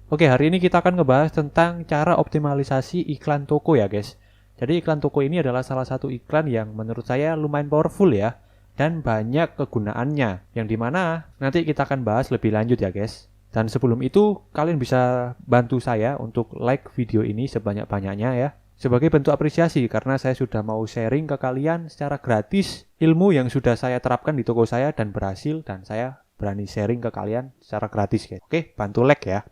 Oke, hari ini kita akan ngebahas tentang cara optimalisasi iklan toko ya guys. Jadi iklan toko ini adalah salah satu iklan yang menurut saya lumayan powerful ya. Dan banyak kegunaannya. Yang dimana nanti kita akan bahas lebih lanjut ya guys. Dan sebelum itu, kalian bisa bantu saya untuk like video ini sebanyak-banyaknya ya. Sebagai bentuk apresiasi karena saya sudah mau sharing ke kalian secara gratis ilmu yang sudah saya terapkan di toko saya dan berhasil. Dan saya berani sharing ke kalian secara gratis guys. Oke, bantu like ya.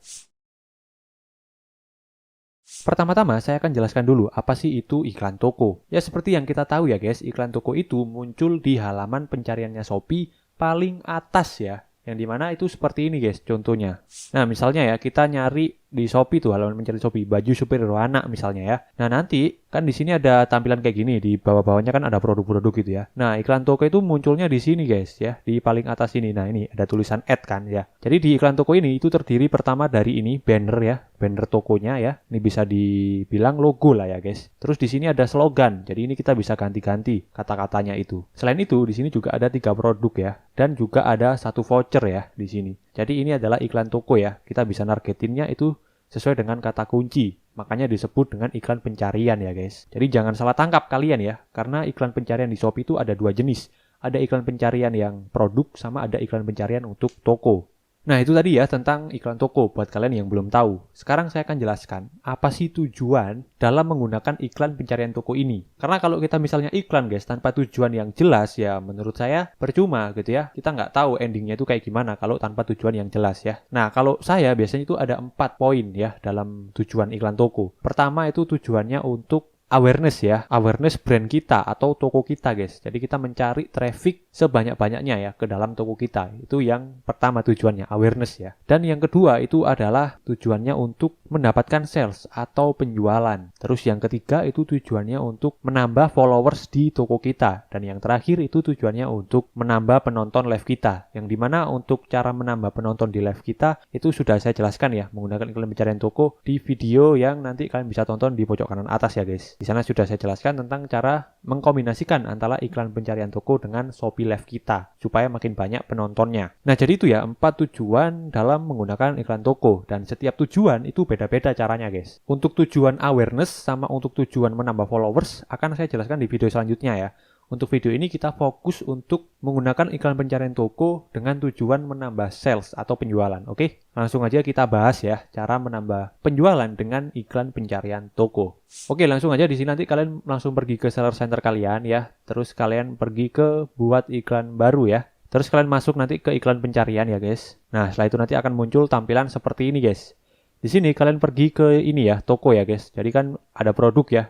Pertama-tama saya akan jelaskan dulu apa sih itu iklan toko. Ya seperti yang kita tahu ya guys, iklan toko itu muncul di halaman pencariannya Shopee paling atas ya. Yang dimana itu seperti ini guys contohnya. Nah misalnya ya kita nyari di Shopee tuh halaman pencari Shopee baju superhero anak misalnya ya. Nah nanti kan di sini ada tampilan kayak gini, di bawah-bawahnya kan ada produk-produk gitu ya. Nah iklan toko itu munculnya di sini guys ya, di paling atas ini. Nah ini ada tulisan ad kan ya. Jadi di iklan toko ini itu terdiri pertama dari ini banner ya, banner tokonya ya. Ini bisa dibilang logo lah ya guys. Terus di sini ada slogan. Jadi ini kita bisa ganti-ganti kata-katanya itu. Selain itu di sini juga ada 3 produk ya, dan juga ada 1 voucher ya di sini. Jadi ini adalah iklan toko ya. Kita bisa nargetinnya itu sesuai dengan kata kunci. Makanya disebut dengan iklan pencarian ya guys. Jadi jangan salah tangkap kalian ya. Karena iklan pencarian di Shopee itu ada 2 jenis. Ada iklan pencarian yang produk sama ada iklan pencarian untuk toko. Nah itu tadi ya tentang iklan toko buat kalian yang belum tahu. Sekarang saya akan jelaskan apa sih tujuan dalam menggunakan iklan pencarian toko ini. Karena kalau kita misalnya iklan guys tanpa tujuan yang jelas ya menurut saya percuma gitu ya. Kita nggak tahu endingnya itu kayak gimana kalau tanpa tujuan yang jelas ya. Nah kalau saya biasanya itu ada 4 poin ya dalam tujuan iklan toko. Pertama itu tujuannya untuk awareness ya, awareness brand kita atau toko kita guys. Jadi kita mencari traffic sebanyak-banyaknya ya ke dalam toko kita. Itu yang pertama tujuannya, awareness ya. Dan yang kedua itu adalah tujuannya untuk mendapatkan sales atau penjualan. Terus yang ketiga itu tujuannya untuk menambah followers di toko kita. Dan yang terakhir itu tujuannya untuk menambah penonton live kita. Yang dimana untuk cara menambah penonton di live kita itu sudah saya jelaskan ya menggunakan iklan pencarian toko di video yang nanti kalian bisa tonton di pojok kanan atas ya guys. Di sana sudah saya jelaskan tentang cara mengkombinasikan antara iklan pencarian toko dengan Shopee Live kita supaya makin banyak penontonnya. Nah, jadi itu ya 4 tujuan dalam menggunakan iklan toko dan setiap tujuan itu beda-beda caranya, guys. Untuk tujuan awareness sama untuk tujuan menambah followers akan saya jelaskan di video selanjutnya ya. Untuk video ini kita fokus untuk menggunakan iklan pencarian toko dengan tujuan menambah sales atau penjualan. Oke, langsung aja kita bahas ya cara menambah penjualan dengan iklan pencarian toko. Oke, langsung aja di sini nanti kalian langsung pergi ke seller center kalian ya. Terus kalian pergi ke buat iklan baru ya. Terus kalian masuk nanti ke iklan pencarian ya guys. Nah, setelah itu nanti akan muncul tampilan seperti ini guys. Di sini kalian pergi ke ini ya, toko ya guys. Jadi kan ada produk ya.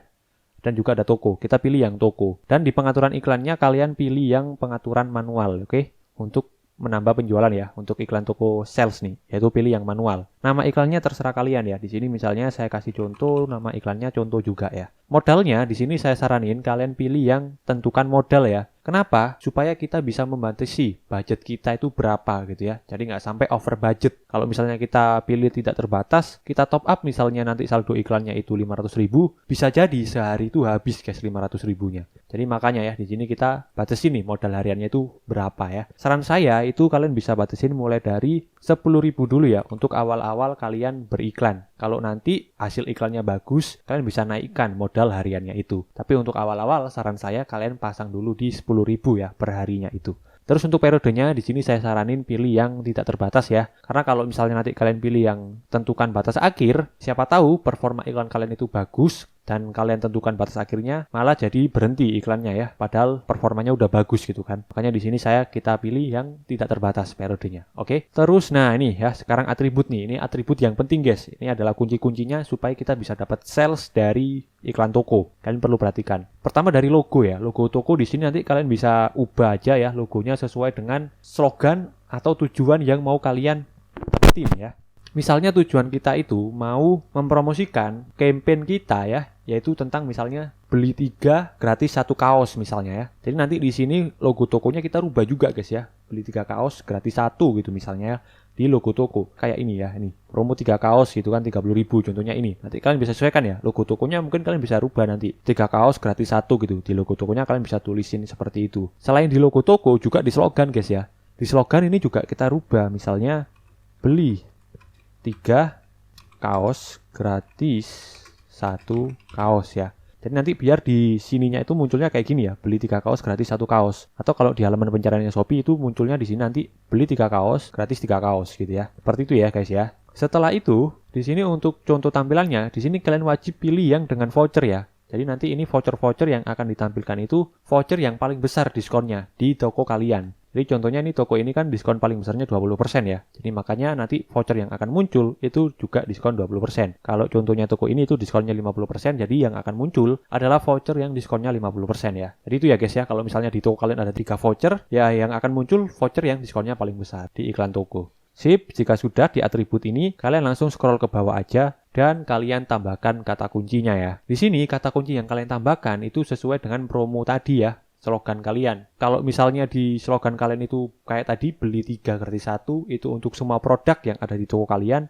Dan juga ada toko. Kita pilih yang toko. Dan di pengaturan iklannya kalian pilih yang pengaturan manual, oke? Untuk menambah penjualan ya, untuk iklan toko sales nih, yaitu pilih yang manual. Nama iklannya terserah kalian ya. Di sini misalnya saya kasih contoh, nama iklannya contoh juga ya. Modalnya di sini saya saranin kalian pilih yang tentukan modal ya. Kenapa? Supaya kita bisa membatasi budget kita itu berapa gitu ya. Jadi nggak sampai over budget. Kalau misalnya kita pilih tidak terbatas, kita top up misalnya nanti saldo iklannya itu 500.000, bisa jadi sehari itu habis guys 500 ribunya. Jadi makanya ya di sini kita batasin nih modal hariannya itu berapa ya. Saran saya itu kalian bisa batasin mulai dari 10.000 dulu ya untuk awal-awal kalian beriklan. Kalau nanti hasil iklannya bagus, kalian bisa naikkan modal hariannya itu. Tapi untuk awal-awal saran saya kalian pasang dulu di 10.000 ya per harinya itu. Terus untuk periodenya di sini saya saranin pilih yang tidak terbatas ya. Karena kalau misalnya nanti kalian pilih yang tentukan batas akhir, siapa tahu performa iklan kalian itu bagus dan kalian tentukan batas akhirnya malah jadi berhenti iklannya ya. Padahal performanya udah bagus gitu kan. Makanya di sini kita pilih yang tidak terbatas periodenya. Oke. Terus nah ini ya sekarang atribut nih. Ini atribut yang penting guys. Ini adalah kunci-kuncinya supaya kita bisa dapat sales dari iklan toko. Kalian perlu perhatikan. Pertama dari logo ya. Logo toko di sini nanti kalian bisa ubah aja ya logonya sesuai dengan slogan atau tujuan yang mau kalian dapetin ya. Misalnya tujuan kita itu mau mempromosikan campaign kita ya, yaitu tentang misalnya beli 3 gratis 1 kaos misalnya ya. Jadi nanti di sini logo tokonya kita rubah juga guys ya. Beli 3 kaos gratis 1 gitu misalnya ya. Di logo toko kayak ini ya, ini promo 3 kaos gitu kan 30.000 contohnya ini. Nanti kalian bisa sesuaikan ya logo tokonya, mungkin kalian bisa rubah nanti 3 kaos gratis 1 gitu. Di logo tokonya kalian bisa tulisin seperti itu. Selain di logo toko juga di slogan guys ya. Di slogan ini juga kita rubah misalnya beli 3 kaos gratis 1 kaos ya. Jadi nanti biar di sininya itu munculnya kayak gini ya, beli 3 kaos gratis 1 kaos. Atau kalau di halaman pencariannya Shopee itu munculnya di sini nanti beli 3 kaos gratis 3 kaos gitu ya. Seperti itu ya guys ya. Setelah itu, di sini untuk contoh tampilannya, di sini kalian wajib pilih yang dengan voucher ya. Jadi nanti ini voucher-voucher yang akan ditampilkan itu voucher yang paling besar diskonnya di toko kalian. Jadi contohnya ini toko ini kan diskon paling besarnya 20% ya. Jadi makanya nanti voucher yang akan muncul itu juga diskon 20%. Kalau contohnya toko ini itu diskonnya 50%, jadi yang akan muncul adalah voucher yang diskonnya 50% ya. Jadi itu ya guys ya, kalau misalnya di toko kalian ada 3 voucher, ya yang akan muncul voucher yang diskonnya paling besar di iklan toko. Sip, jika sudah di atribut ini, kalian langsung scroll ke bawah aja dan kalian tambahkan kata kuncinya ya. Di sini kata kunci yang kalian tambahkan itu sesuai dengan promo tadi ya, slogan kalian. Kalau misalnya di slogan kalian itu kayak tadi beli 3 gratis 1 itu untuk semua produk yang ada di toko kalian,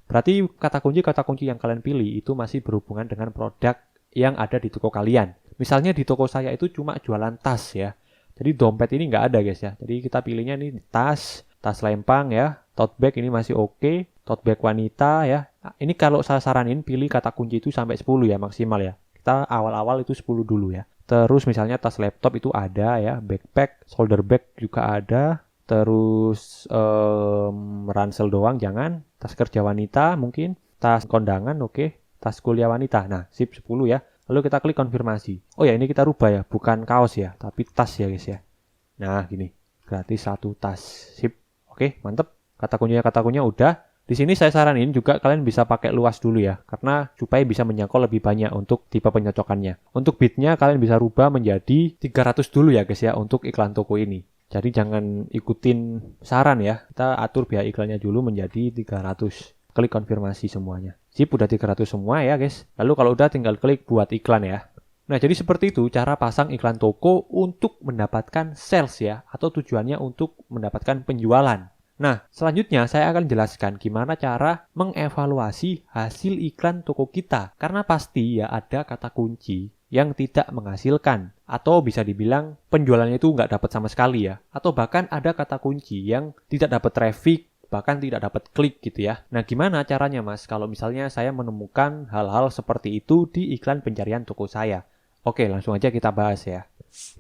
berarti kata kunci yang kalian pilih itu masih berhubungan dengan produk yang ada di toko kalian. Misalnya di toko saya itu cuma jualan tas ya. Jadi dompet ini nggak ada guys ya. Jadi kita pilihnya nih tas lempang ya, tote bag ini masih oke, tote bag wanita ya. Nah, ini kalau saya saranin pilih kata kunci itu sampai 10 ya maksimal ya. Kita awal-awal itu 10 dulu ya. Terus misalnya tas laptop itu ada ya, backpack, shoulder bag juga ada. Terus ransel doang jangan, tas kerja wanita mungkin, tas kondangan oke, tas kuliah wanita. Nah, sip 10 ya. Lalu kita klik konfirmasi. Oh ya, ini kita rubah ya, bukan kaos ya, tapi tas ya guys ya. Nah, gini. Gratis 1 tas. Sip. Oke, mantep. Kata kuncinya udah. Di sini saya saranin juga kalian bisa pakai luas dulu ya, karena supaya bisa menjangkau lebih banyak untuk tipe penyocokannya. Untuk bitnya kalian bisa rubah menjadi 300 dulu ya guys ya untuk iklan toko ini. Jadi jangan ikutin saran ya. Kita atur biaya iklannya dulu menjadi 300. Klik konfirmasi semuanya. Sip, udah 300 semua ya guys. Lalu kalau udah tinggal klik buat iklan ya. Nah, jadi seperti itu cara pasang iklan toko untuk mendapatkan sales ya, atau tujuannya untuk mendapatkan penjualan. Nah, selanjutnya saya akan jelaskan gimana cara mengevaluasi hasil iklan toko kita. Karena pasti ya ada kata kunci yang tidak menghasilkan, atau bisa dibilang penjualannya itu nggak dapat sama sekali ya. Atau bahkan ada kata kunci yang tidak dapat traffic, bahkan tidak dapat klik gitu ya. Nah, gimana caranya mas kalau misalnya saya menemukan hal-hal seperti itu di iklan pencarian toko saya? Oke, langsung aja kita bahas ya.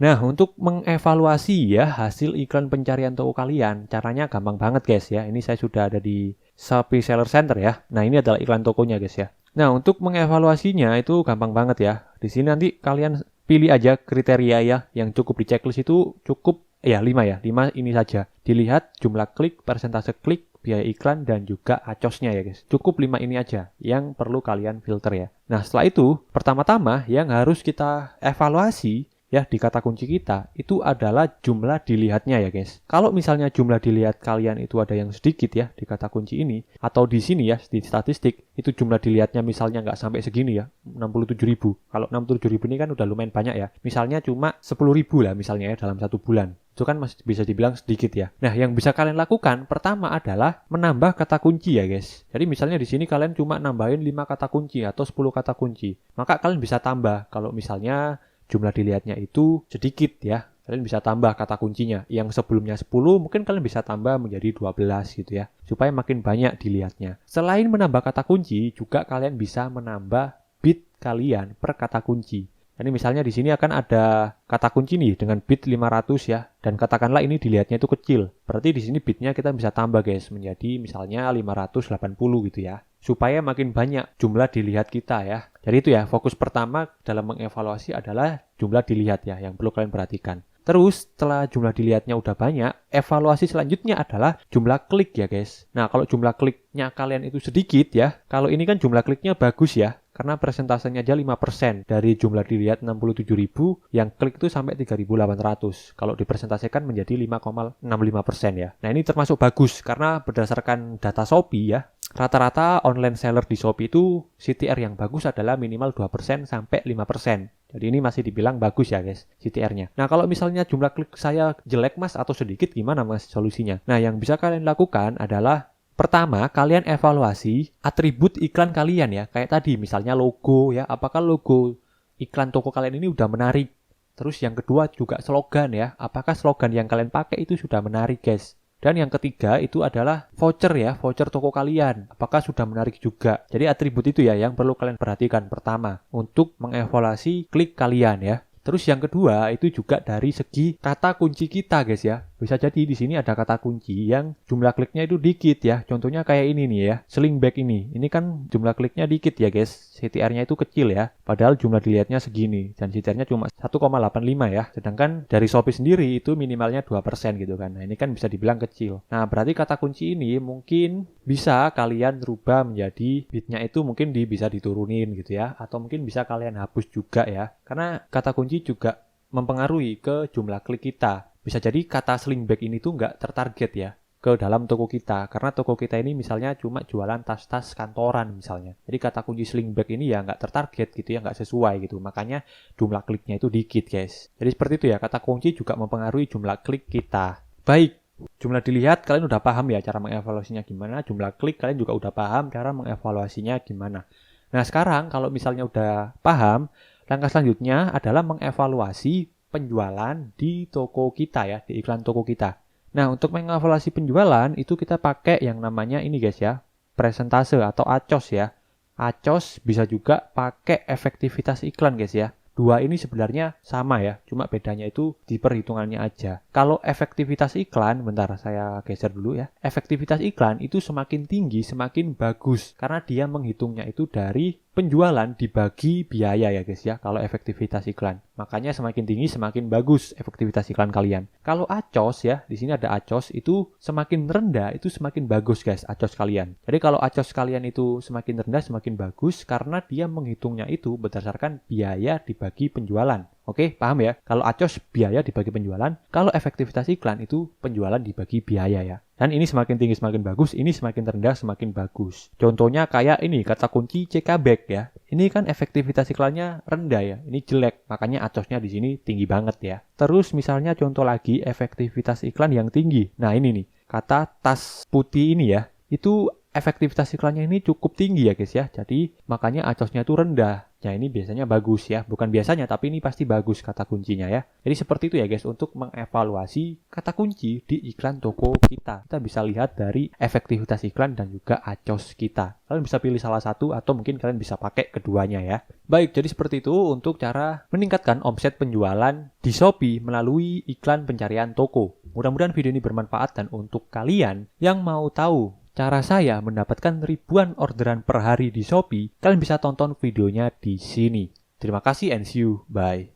Nah, untuk mengevaluasi ya hasil iklan pencarian toko kalian, caranya gampang banget guys ya. Ini saya sudah ada di Shopee Seller Center ya. Nah, ini adalah iklan tokonya guys ya. Nah, untuk mengevaluasinya itu gampang banget ya. Di sini nanti kalian pilih aja kriteria ya yang cukup di checklist itu cukup ya 5 ya. 5 ini saja. Dilihat jumlah klik, persentase klik, biaya iklan, dan juga acosnya ya guys. Cukup 5 ini aja yang perlu kalian filter ya. Nah, setelah itu, pertama-tama yang harus kita evaluasi ya di kata kunci kita, itu adalah jumlah dilihatnya ya guys. Kalau misalnya jumlah dilihat kalian itu ada yang sedikit ya di kata kunci ini, atau di sini ya, di statistik, itu jumlah dilihatnya misalnya nggak sampai segini ya, 67.000. Kalau 67.000 ini kan udah lumayan banyak ya. Misalnya cuma 10.000 lah misalnya ya dalam 1 bulan. Itu kan masih bisa dibilang sedikit ya. Nah, yang bisa kalian lakukan pertama adalah menambah kata kunci ya guys. Jadi misalnya di sini kalian cuma nambahin 5 kata kunci atau 10 kata kunci. Maka kalian bisa tambah kalau misalnya jumlah dilihatnya itu sedikit ya. Kalian bisa tambah kata kuncinya. Yang sebelumnya 10 mungkin kalian bisa tambah menjadi 12 gitu ya. Supaya makin banyak dilihatnya. Selain menambah kata kunci, juga kalian bisa menambah bit kalian per kata kunci. Ini misalnya di sini akan ada kata kunci nih dengan bit 500 ya. Dan katakanlah ini dilihatnya itu kecil. Berarti di sini bitnya kita bisa tambah guys menjadi misalnya 580 gitu ya. Supaya makin banyak jumlah dilihat kita ya. Jadi itu ya, fokus pertama dalam mengevaluasi adalah jumlah dilihat ya yang perlu kalian perhatikan. Terus setelah jumlah dilihatnya udah banyak, evaluasi selanjutnya adalah jumlah klik ya guys. Nah, kalau jumlah kliknya kalian itu sedikit ya. Kalau ini kan jumlah kliknya bagus ya. Karena persentasenya aja 5% dari jumlah dilihat 67.000, yang klik itu sampai 3.800. Kalau dipresentasikan menjadi 5,65% ya. Nah, ini termasuk bagus karena berdasarkan data Shopee ya, rata-rata online seller di Shopee itu CTR yang bagus adalah minimal 2% sampai 5%. Jadi ini masih dibilang bagus ya guys CTR-nya. Nah, kalau misalnya jumlah klik saya jelek mas atau sedikit, gimana mas solusinya? Nah, yang bisa kalian lakukan adalah pertama, kalian evaluasi atribut iklan kalian ya. Kayak tadi, misalnya logo ya. Apakah logo iklan toko kalian ini udah menarik? Terus yang kedua juga slogan ya. Apakah slogan yang kalian pakai itu sudah menarik guys? Dan yang ketiga itu adalah voucher ya, voucher toko kalian. Apakah sudah menarik juga? Jadi atribut itu ya yang perlu kalian perhatikan pertama untuk mengevaluasi klik kalian ya. Terus yang kedua itu juga dari segi kata kunci kita guys ya. Bisa jadi di sini ada kata kunci yang jumlah kliknya itu dikit ya. Contohnya kayak ini nih ya, slingback ini. Ini kan jumlah kliknya dikit ya guys. CTR-nya itu kecil ya. Padahal jumlah dilihatnya segini dan CTR-nya cuma 1,85 ya. Sedangkan dari Shopee sendiri itu minimalnya 2% gitu kan. Nah, ini kan bisa dibilang kecil. Nah, berarti kata kunci ini mungkin bisa kalian rubah menjadi bitnya itu mungkin bisa diturunin gitu ya. Atau mungkin bisa kalian hapus juga ya. Karena kata kunci juga mempengaruhi ke jumlah klik kita. Bisa jadi kata slingback ini tuh nggak tertarget ya ke dalam toko kita. Karena toko kita ini misalnya cuma jualan tas-tas kantoran misalnya. Jadi kata kunci slingback ini ya nggak tertarget gitu ya, nggak sesuai gitu. Makanya jumlah kliknya itu dikit guys. Jadi seperti itu ya, kata kunci juga mempengaruhi jumlah klik kita. Baik, jumlah dilihat kalian udah paham ya cara mengevaluasinya gimana. Jumlah klik kalian juga udah paham cara mengevaluasinya gimana. Nah sekarang kalau misalnya udah paham, langkah selanjutnya adalah mengevaluasi penjualan di toko kita ya, di iklan toko kita. Nah, untuk mengevaluasi penjualan itu kita pakai yang namanya ini guys ya, presentase atau ACOS ya. ACOS bisa juga pakai efektivitas iklan guys ya. Dua ini sebenarnya sama ya, cuma bedanya itu di perhitungannya aja. Kalau efektivitas iklan, bentar saya geser dulu ya. Efektivitas iklan itu semakin tinggi, semakin bagus. Karena dia menghitungnya itu dari penjualan dibagi biaya ya guys ya, kalau efektivitas iklan. Makanya semakin tinggi semakin bagus efektivitas iklan kalian. Kalau ACOS ya, di sini ada ACOS, itu semakin rendah itu semakin bagus guys ACOS kalian. Jadi kalau ACOS kalian itu semakin rendah semakin bagus karena dia menghitungnya itu berdasarkan biaya dibagi penjualan. Oke, paham ya? Kalau ACOS biaya dibagi penjualan, kalau efektivitas iklan itu penjualan dibagi biaya ya. Dan ini semakin tinggi semakin bagus, ini semakin rendah semakin bagus. Contohnya kayak ini, kata kunci CKBack ya. Ini kan efektivitas iklannya rendah ya, ini jelek, makanya ACOS-nya di sini tinggi banget ya. Terus misalnya contoh lagi efektivitas iklan yang tinggi. Nah ini nih, kata tas putih ini ya, itu efektivitas iklannya ini cukup tinggi ya guys ya. Jadi makanya ACOS-nya itu rendah. Ya ini biasanya bagus ya. Bukan biasanya tapi ini pasti bagus kata kuncinya ya. Jadi seperti itu ya guys untuk mengevaluasi kata kunci di iklan toko kita. Kita bisa lihat dari efektivitas iklan dan juga ACOS kita. Kalian bisa pilih salah satu atau mungkin kalian bisa pakai keduanya ya. Baik, jadi seperti itu untuk cara meningkatkan omset penjualan di Shopee melalui iklan pencarian toko. Mudah-mudahan video ini bermanfaat dan untuk kalian yang mau tahu cara saya mendapatkan ribuan orderan per hari di Shopee, kalian bisa tonton videonya di sini. Terima kasih and see you. Bye.